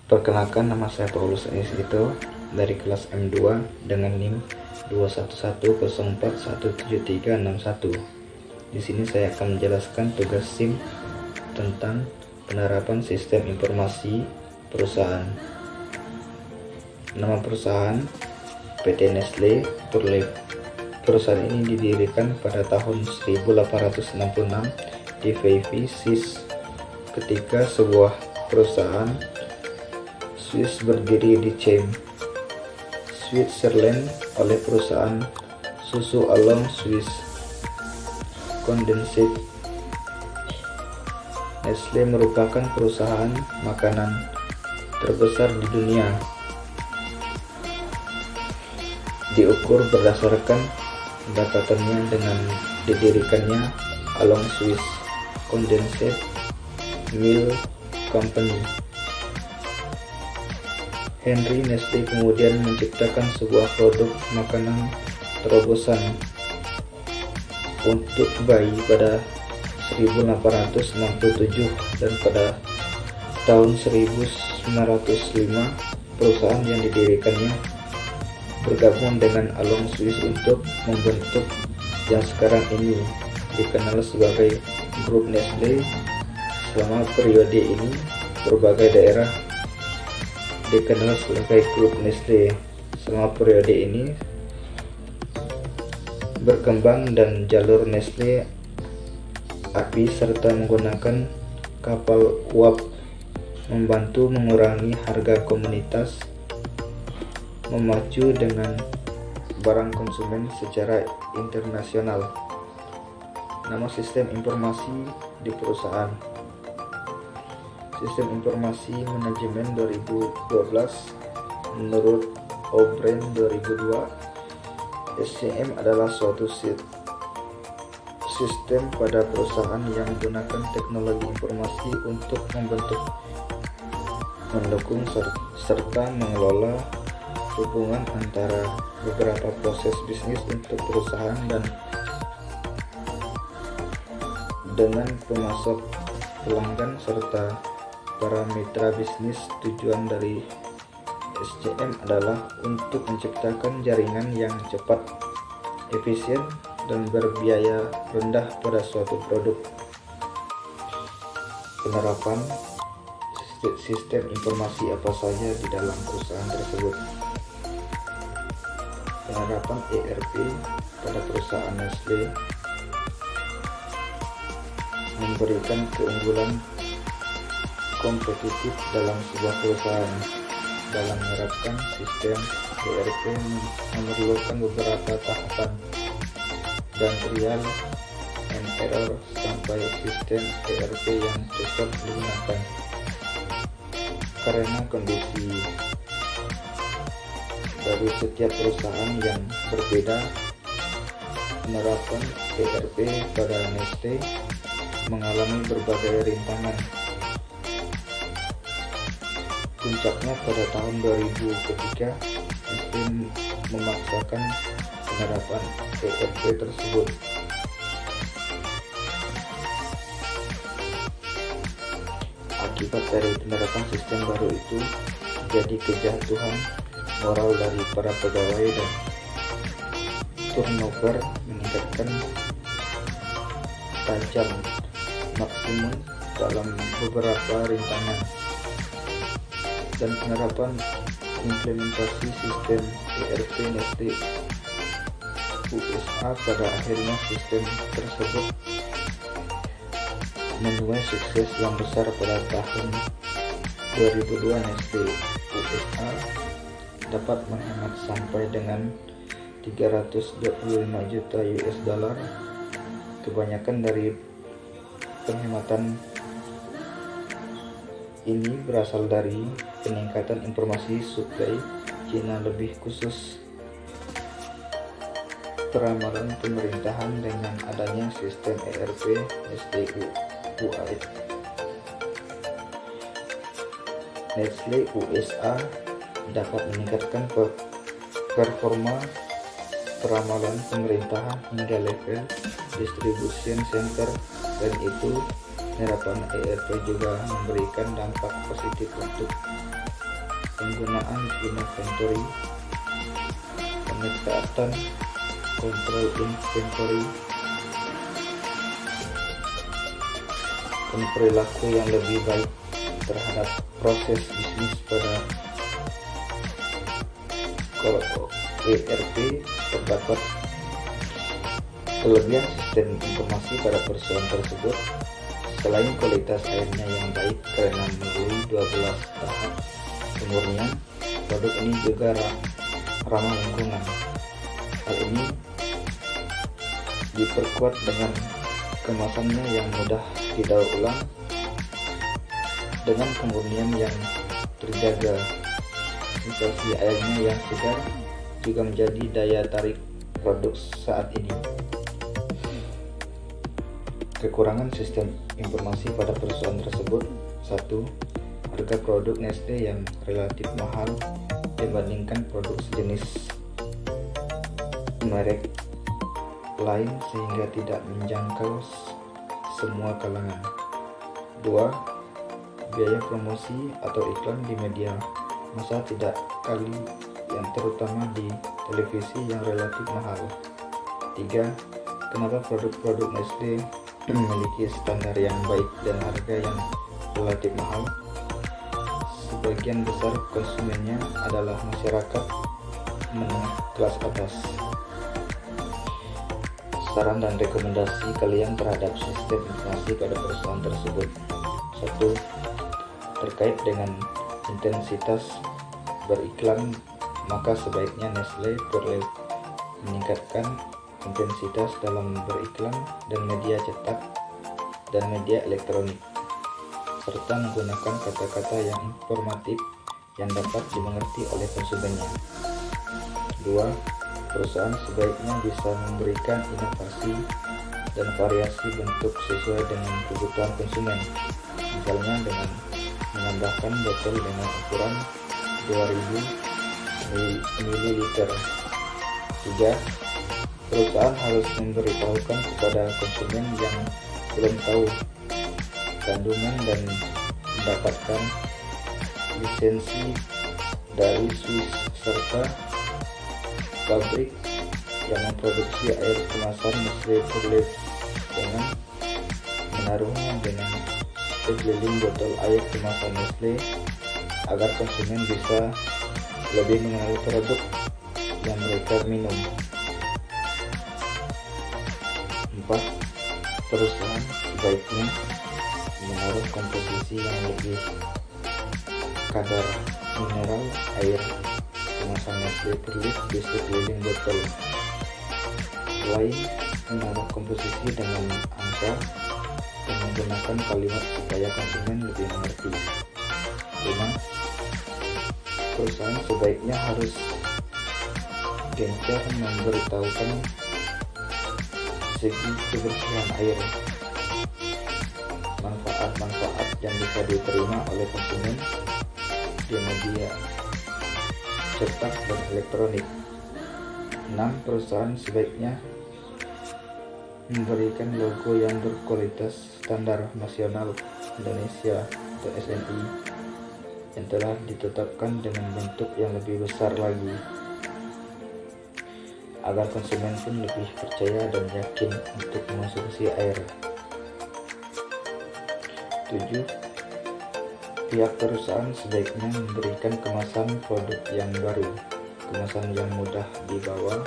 Perkenalkan, nama saya Paulus Aniesito dari kelas M2 dengan NIM 211041731. Di sini saya akan menjelaskan tugas SIM tentang penerapan sistem informasi perusahaan. Nama perusahaan PT Nestlé Purley. Perusahaan ini didirikan pada tahun 1866 di Vevey, Swiss, ketika sebuah perusahaan Swiss berdiri di Chem, Switzerland oleh perusahaan susu Along Swiss Condensate. Nestlé merupakan perusahaan makanan terbesar di dunia. Diukur berdasarkan pendapatannya dengan didirikannya Along Swiss Condensate Milk Company. Henry Nestlé kemudian menciptakan sebuah produk makanan terobosan untuk bayi pada 1867, dan pada tahun 1905 perusahaan yang didirikannya bergabung dengan Along Swiss untuk membentuk yang sekarang ini dikenal sebagai Grup Nestlé. Selama periode ini berbagai daerah dikenal sebagai Grup Nestlé. Selama periode ini berkembang dan jalur Nestlé api serta menggunakan kapal uap membantu mengurangi harga komoditas, memacu dengan barang konsumen secara internasional. Nama sistem informasi di perusahaan: Sistem Informasi Manajemen 2012 menurut O'Brien 2002. SCM adalah suatu sistem pada perusahaan yang menggunakan teknologi informasi untuk mendukung serta mengelola hubungan antara beberapa proses bisnis untuk perusahaan dan dengan pemasok, pelanggan, serta para mitra bisnis. Tujuan dari SCM adalah untuk menciptakan jaringan yang cepat, efisien, dan berbiaya rendah pada suatu produk. Penerapan sistem informasi apa saja di dalam perusahaan tersebut. Penerapan ERP pada perusahaan Nestlé memberikan keunggulan kompetitif dalam sebuah perusahaan. Dalam menerapkan sistem ERP memerlukan beberapa tahapan dan trial and error sampai sistem ERP yang cocok digunakan. Karena kondisi dari setiap perusahaan yang berbeda, penerapan ERP pada Nestlé mengalami berbagai rintangan. Puncaknya pada tahun 2000 ketika Nestlé memaksakan penerapan ERP tersebut. Akibat dari penerapan sistem baru itu terjadi kejatuhan moral dari para pegawai dan turnover meningkatkan tajam, maksimum dalam beberapa rintangan. Dan penerapan implementasi sistem ERP Nestlé USA pada akhirnya sistem tersebut menuai sukses yang besar. Pada tahun 2002 Nestlé USA dapat menghemat sampai dengan 325 juta US dollar. Kebanyakan dari penghematan ini berasal dari peningkatan informasi supply China, lebih khusus peramalan pemerintahan dengan adanya sistem ERP Nestlé UAE. Nestlé USA dapat meningkatkan performa peramalan pemerintahan hingga level distribution center, dan itu penerapan ERP juga memberikan dampak positif untuk penggunaan inventory, pemetaan, kontrol inventory, dan perilaku yang lebih baik terhadap proses bisnis pada ERP. Terdapat kelebihan sistem informasi pada perusahaan tersebut. Selain kualitas airnya yang baik karena melalui 12 tahap pemurnian, produk ini juga ramah lingkungan. Hal ini diperkuat dengan kemasannya yang mudah didaur ulang dengan pemurnian yang terjaga. Sensasi airnya yang segar juga menjadi daya tarik produk saat ini. Kekurangan sistem informasi pada perusahaan tersebut: 1. Harga produk Nestle yang relatif mahal dibandingkan produk sejenis merek lain sehingga tidak menjangkau semua kalangan. 2. Biaya promosi atau iklan di media massa tidak kali yang terutama di televisi yang relatif mahal. 3. Kenapa produk-produk Nestle memiliki standar yang baik dan harga yang relatif mahal? Sebagian besar konsumennya adalah masyarakat menengah kelas atas. Saran dan rekomendasi kalian terhadap sistem informasi pada perusahaan tersebut: 1. Terkait dengan intensitas beriklan, maka sebaiknya Nestle perlu meningkatkan intensitas dalam beriklan dan media cetak dan media elektronik, serta menggunakan kata-kata yang informatif yang dapat dimengerti oleh konsumennya. 2. Perusahaan sebaiknya bisa memberikan inovasi dan variasi bentuk sesuai dengan kebutuhan konsumen, misalnya dengan menambahkan botol dengan ukuran 2000 ml. 3. Perusahaan harus memberitahukan kepada konsumen yang belum tahu kandungan dan mendapatkan lisensi dari Swiss serta pabrik yang memproduksi air kemasan Nestle Pure dengan menaruhnya dengan sekeliling botol air kemasan Nestle agar konsumen bisa lebih mengenal produk yang mereka minum. 4. Perusahaan sebaiknya menaruh komposisi yang lebih kadar mineral air kemasan Nestle Pure di sekeliling botol, selain menaruh komposisi dengan angka dan menggunakan kalimat supaya konsumen lebih mengerti. 5. Perusahaan sebaiknya harus gencar memberitahukan segi kebersihan air, manfaat-manfaat yang bisa diterima oleh konsumen di media cetak dan elektronik. 6. Perusahaan sebaiknya memberikan logo yang berkualitas standar nasional Indonesia atau SNI yang telah ditetapkan dengan bentuk yang lebih besar lagi, agar konsumen pun lebih percaya dan yakin untuk mengonsumsi air. 7. Pihak perusahaan sebaiknya memberikan kemasan produk yang baru, kemasan yang mudah dibawa,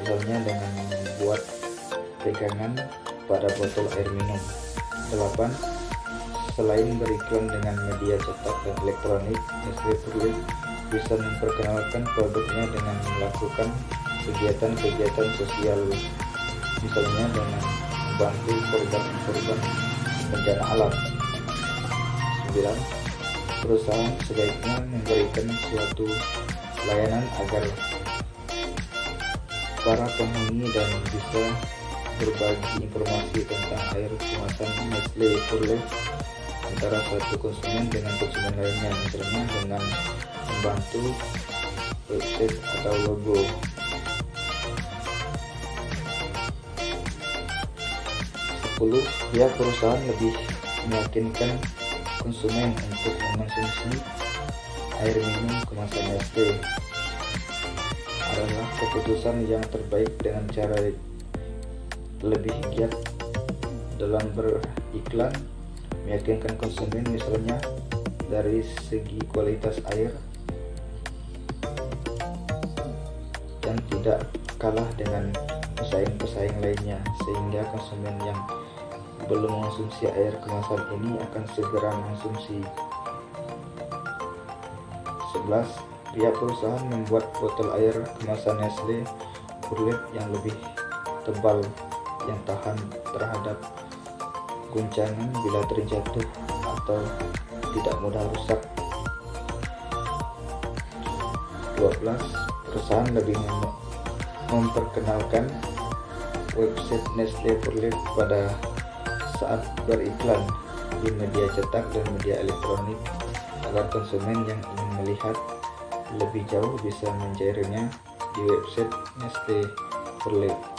misalnya dengan membuat pegangan pada botol air minum. 8. Selain beriklan dengan media cetak dan elektronik, Nestle Pure bisa memperkenalkan produknya dengan melakukan kegiatan-kegiatan sosial, misalnya dengan membantu korban-korban bencana alam. 9. Perusahaan sebaiknya memberikan suatu layanan agar para penghuni dan bisa berbagi informasi tentang air kemasan Nestle Pure antara satu konsumen dengan konsumen lainnya, misalnya dengan membantu website atau logo. 10. Pihak perusahaan lebih meyakinkan konsumen untuk mengonsumsi air minum kemasan Nestle adalah keputusan yang terbaik dengan cara lebih giat dalam beriklan, meyakinkan konsumen misalnya dari segi kualitas air yang tidak kalah dengan pesaing-pesaing lainnya, sehingga konsumen yang belum mengonsumsi air kemasan ini akan segera mengonsumsi. 11. Pihak perusahaan membuat botol air kemasan Nestle Purlife yang lebih tebal yang tahan terhadap guncangan bila terjatuh atau tidak mudah rusak. 12. Perusahaan lebih memperkenalkan website Nestle Purlife pada saat beriklan di media cetak dan media elektronik agar konsumen yang ingin melihat lebih jauh bisa mencarinya di website Nestle Purlife.